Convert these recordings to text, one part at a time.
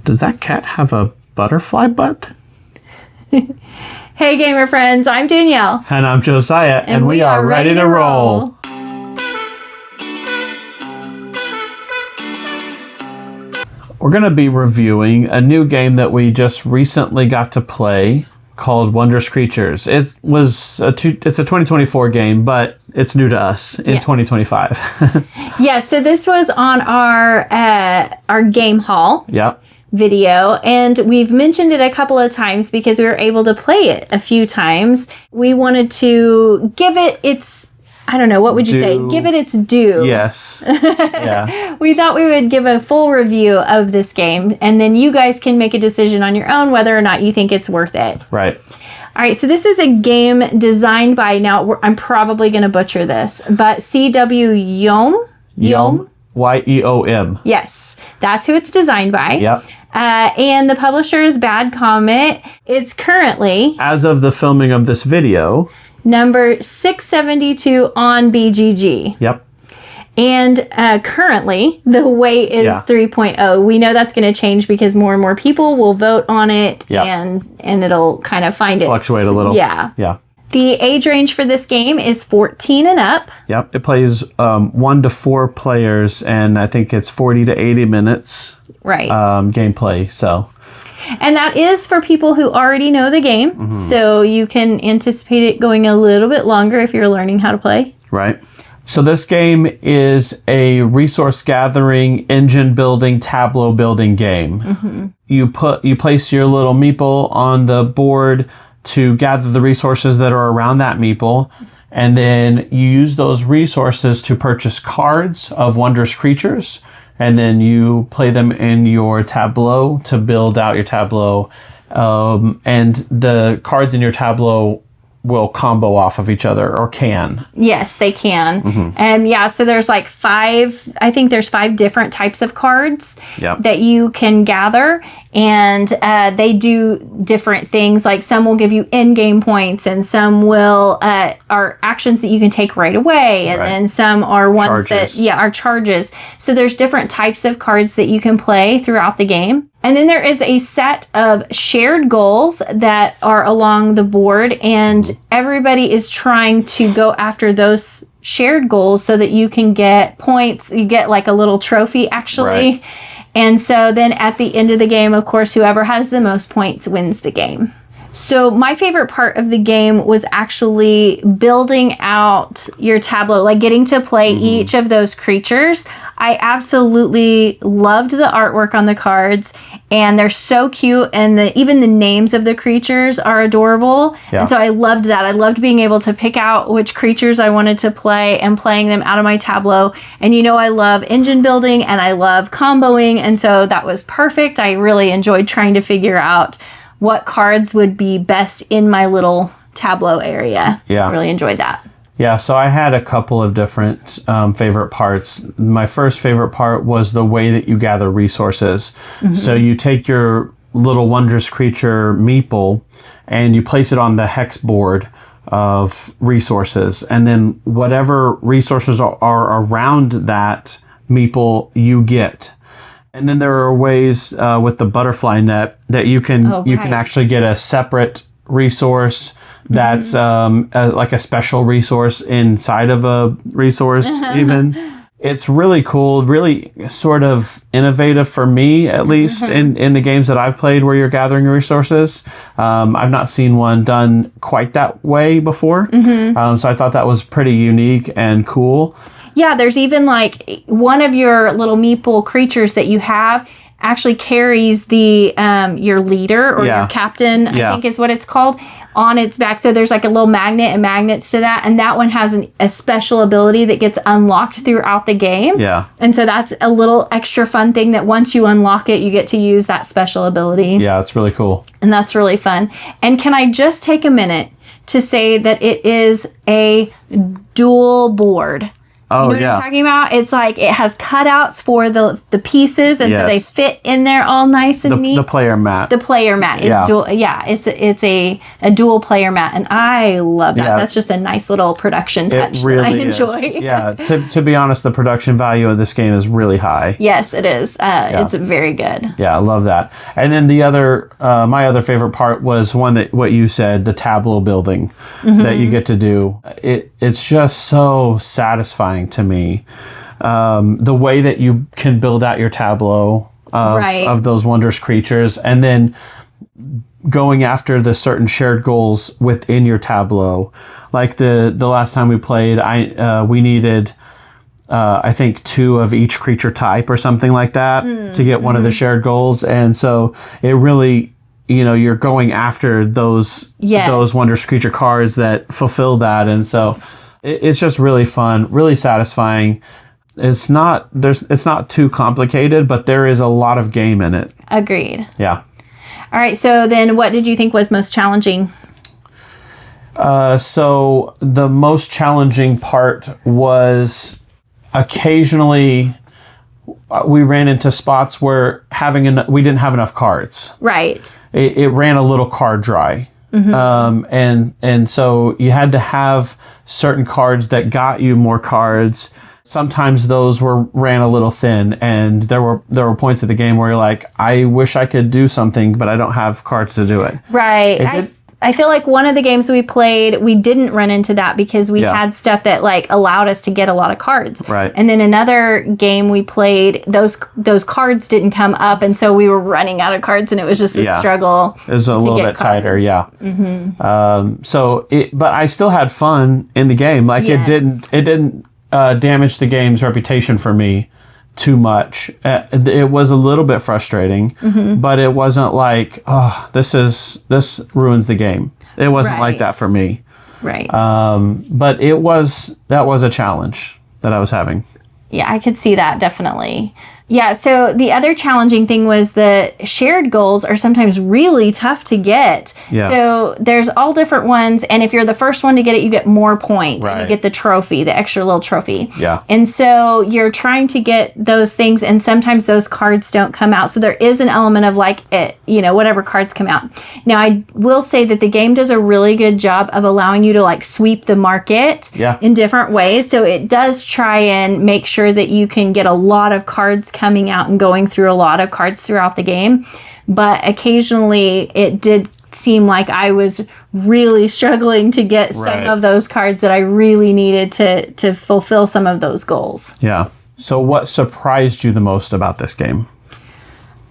Does that cat have a butterfly butt? Hey, gamer friends, I'm Danielle. And I'm Josiah, and we are ready to roll. We're going to be reviewing a new game that we just recently got to play called Wondrous Creatures. It's a 2024 game, but it's new to us in 2025. Yeah, so this was on our game haul. Yep. Video, and we've mentioned it a couple of times because we were able to play it a few times. We wanted to give it its, I don't know, what would you say? Give it its due. Yes. Yeah. We thought we would give a full review of this game, and then you guys can make a decision on your own whether or not you think it's worth it. Right. All right, so this is a game designed by, now I'm probably going to butcher this, but C.W. Yeom? Yeom. Yes, that's who it's designed by. Yep. And the publisher is Bad Comet. It's currently, as of the filming of this video, number 672 on BGG. Yep. And currently, the weight is 3.0. We know that's going to change because more and more people will vote on it, and it'll kind of fluctuate a little. Yeah. Yeah. The age range for this game is 14 and up. Yep. It plays 1 to 4 players, and I think it's 40 to 80 minutes. Right. Gameplay. So. And that is for people who already know the game. Mm-hmm. So you can anticipate it going a little bit longer if you're learning how to play. Right. So this game is a resource gathering, engine building, tableau building game. Mm-hmm. You place your little meeple on the board to gather the resources that are around that meeple, and then you use those resources to purchase cards of wondrous creatures, and then you play them in your tableau to build out your tableau, and the cards in your tableau will combo off of each other, or can. Yes, they can. Mm-hmm. So there's like 5 different types of cards that you can gather, and they do different things. Like some will give you in-game points, and some will are actions that you can take right away, and then some are ones that are charges. So there's different types of cards that you can play throughout the game. And then there is a set of shared goals that are along the board, and everybody is trying to go after those shared goals so that you can get points. You get like a little trophy, actually. Right. And so then at the end of the game, of course, whoever has the most points wins the game. So my favorite part of the game was actually building out your tableau, like getting to play each of those creatures. I absolutely loved the artwork on the cards, and they're so cute, and even the names of the creatures are adorable. Yeah. And so I loved that. I loved being able to pick out which creatures I wanted to play and playing them out of my tableau. And I love engine building and I love comboing, and so that was perfect. I really enjoyed trying to figure out what cards would be best in my little tableau area. Yeah. I really enjoyed that. Yeah, so I had a couple of different favorite parts. My first favorite part was the way that you gather resources. Mm-hmm. So you take your little wondrous creature meeple and you place it on the hex board of resources. And then whatever resources are around that meeple, you get. And then there are ways with the butterfly net that you can actually get a separate resource that's like a special resource inside of a resource even. It's really cool, really sort of innovative for me, at least in the games that I've played where you're gathering resources. I've not seen one done quite that way before. So I thought that was pretty unique and cool. Yeah, there's even like one of your little meeple creatures that you have actually carries the your leader or your captain, I think is what it's called, on its back. So there's like a little magnet and magnets to that, and that one has a special ability that gets unlocked throughout the game. Yeah. And so that's a little extra fun thing that once you unlock it, you get to use that special ability. Yeah, it's really cool. And that's really fun. And can I just take a minute to say that it is a dual board. Oh, you know what I'm talking about? It's like it has cutouts for the pieces, and so they fit in there all nice and neat. The player mat. The player mat is dual. Yeah, it's a dual player mat, and I love that. That's just a nice little production touch that I enjoy. Yeah, to be honest, the production value of this game is really high. Yes, it is. It's very good. Yeah, I love that. And then the other, my other favorite part was what you said, the tableau building that you get to do. It's just so satisfying to me. The way that you can build out your tableau of those wondrous creatures, and then going after the certain shared goals within your tableau. Like the last time we played, we needed I think 2 of each creature type or something like that to get one of the shared goals, and so it really, you're going after those wondrous creature cards that fulfill that, and so it's just really fun, really satisfying. It's not too complicated, but there is a lot of game in it. Agreed. Yeah. All right. So then, what did you think was most challenging? So the most challenging part was occasionally we ran into spots where we didn't have enough cards. Right. It ran a little card dry. And so you had to have certain cards that got you more cards. Sometimes those ran a little thin, and there were points of the game where you're like, I wish I could do something, but I don't have cards to do it. Right. I feel like one of the games we played, we didn't run into that because we had stuff that allowed us to get a lot of cards. Right. And then another game we played, those cards didn't come up, and so we were running out of cards, and it was just a struggle. It was a little bit tighter, yeah. But I still had fun in the game. It didn't damage the game's reputation for me too much. It was a little bit frustrating, but it wasn't like, oh, this ruins the game. It wasn't like that for me. Right. But that was a challenge that I was having. Yeah, I could see that definitely. Yeah, so the other challenging thing was the shared goals are sometimes really tough to get. Yeah. So there's all different ones, and if you're the first one to get it, you get more points. Right. And you get the trophy, the extra little trophy. Yeah. And so you're trying to get those things, and sometimes those cards don't come out. So there is an element of whatever cards come out. Now, I will say that the game does a really good job of allowing you to sweep the market in different ways. So it does try and make sure that you can get a lot of cards coming out and going through a lot of cards throughout the game. But occasionally it did seem like I was really struggling to get some of those cards that I really needed to fulfill some of those goals. Yeah. So what surprised you the most about this game?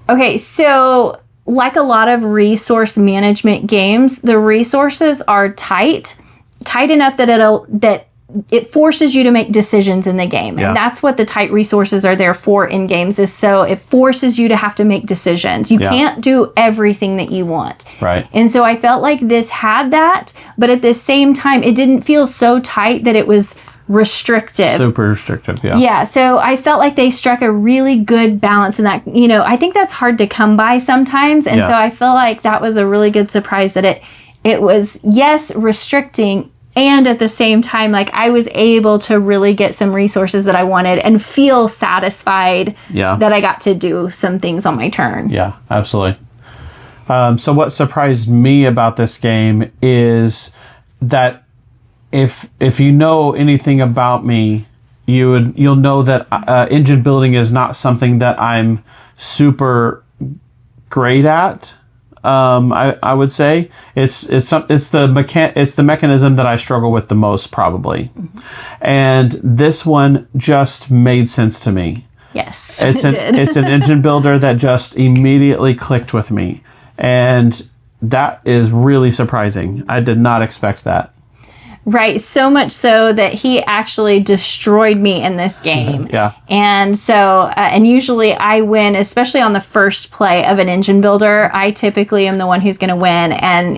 Okay, so like a lot of resource management games, the resources are tight enough that it forces you to make decisions in the game. And that's what the tight resources are there for in games, is so it forces you to have to make decisions. You can't do everything that you want. Right. And so I felt like this had that, but at the same time, it didn't feel so tight that it was restrictive. Super restrictive, yeah. Yeah, so I felt like they struck a really good balance in that. I think that's hard to come by sometimes. And so I feel like that was a really good surprise that it was, yes, restricting, and at the same time, I was able to really get some resources that I wanted and feel satisfied that I got to do some things on my turn. Yeah, absolutely. So what surprised me about this game is that if you know anything about me, you'll know that engine building is not something that I'm super great at. I would say it's the mechanism that I struggle with the most, probably. And this one just made sense to me. Yes, it's an engine builder that just immediately clicked with me, and that is really surprising. I did not expect that. Right, so much so that he actually destroyed me in this game. Yeah. And so, and usually I win, especially on the first play of an engine builder. I typically am the one who's going to win, and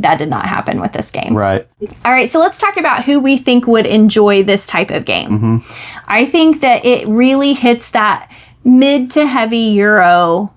that did not happen with this game. Right. All right, so let's talk about who we think would enjoy this type of game. I think that it really hits that mid to heavy Euro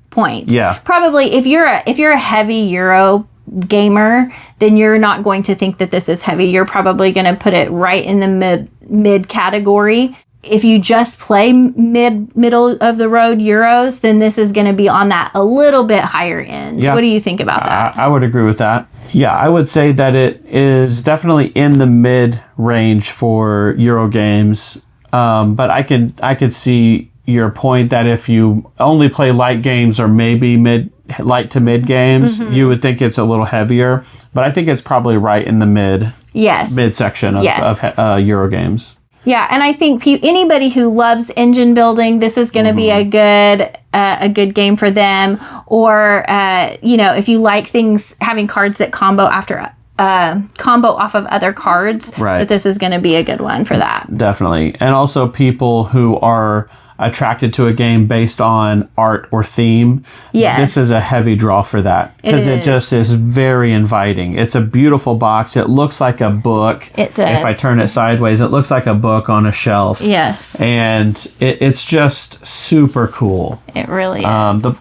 point. Yeah. Probably if you're a heavy Euro gamer, then you're not going to think that this is heavy. You're probably going to put it right in the mid category. If you just play middle of the road Euros, then this is going to be on that a little bit higher end. Yeah. What do you think about that? I would agree with that. Yeah, I would say that it is definitely in the mid range for Euro games. But I could see your point that if you only play light games or maybe light to mid games, you would think it's a little heavier. But I think it's probably right in the mid section of Euro games. Yeah, and I think anybody who loves engine building, this is going to be a good game for them. Or if you like things having cards that combo off of other cards, that this is going to be a good one for that. Definitely, and also people who are attracted to a game based on art or theme. This is a heavy draw for that because it just is very inviting. It's a beautiful box. It looks like a book. It does. If I turn it sideways, it looks like a book on a shelf. Yes. And it's just super cool. It really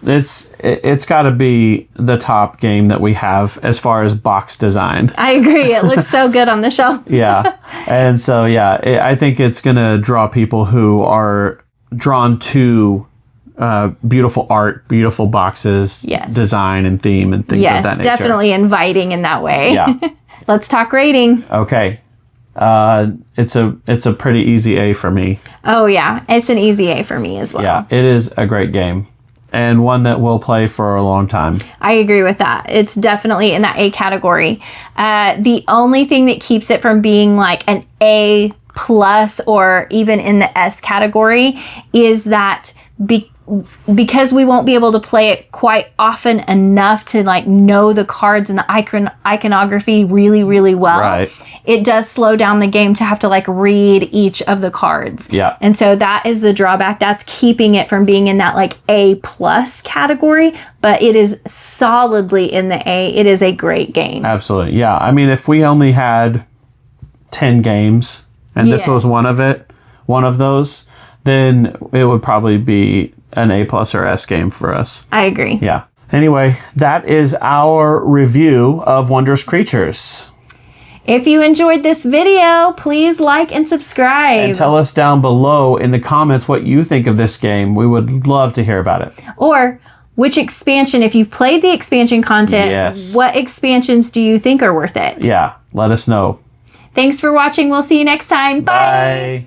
is. It's got to be the top game that we have as far as box design. I agree. It looks so good on the shelf. Yeah. And so, I think it's going to draw people who are drawn to beautiful art, beautiful boxes, design and theme and things of that nature. Definitely inviting in that way. Yeah. Let's talk rating. Okay. It's a pretty easy A for me. Oh yeah, it's an easy A for me as well. Yeah, it is a great game and one that we'll play for a long time. I agree with that. It's definitely in that A category. The only thing that keeps it from being like an A plus or even in the S category is that because we won't be able to play it quite often enough to like know the cards and the iconography really, really well. It does slow down the game to have to like read each of the cards. Yeah. And so that is the drawback. That's keeping it from being in that like A plus category, but it is solidly in the A. It is a great game. Absolutely. Yeah. I mean, if we only had 10 games and this was one of those, then it would probably be an A plus or S game for us. I agree. Yeah. Anyway, that is our review of Wondrous Creatures. If you enjoyed this video, please like and subscribe. And tell us down below in the comments what you think of this game. We would love to hear about it. Or which expansion, if you've played the expansion content, what expansions do you think are worth it? Yeah, let us know. Thanks for watching. We'll see you next time. Bye.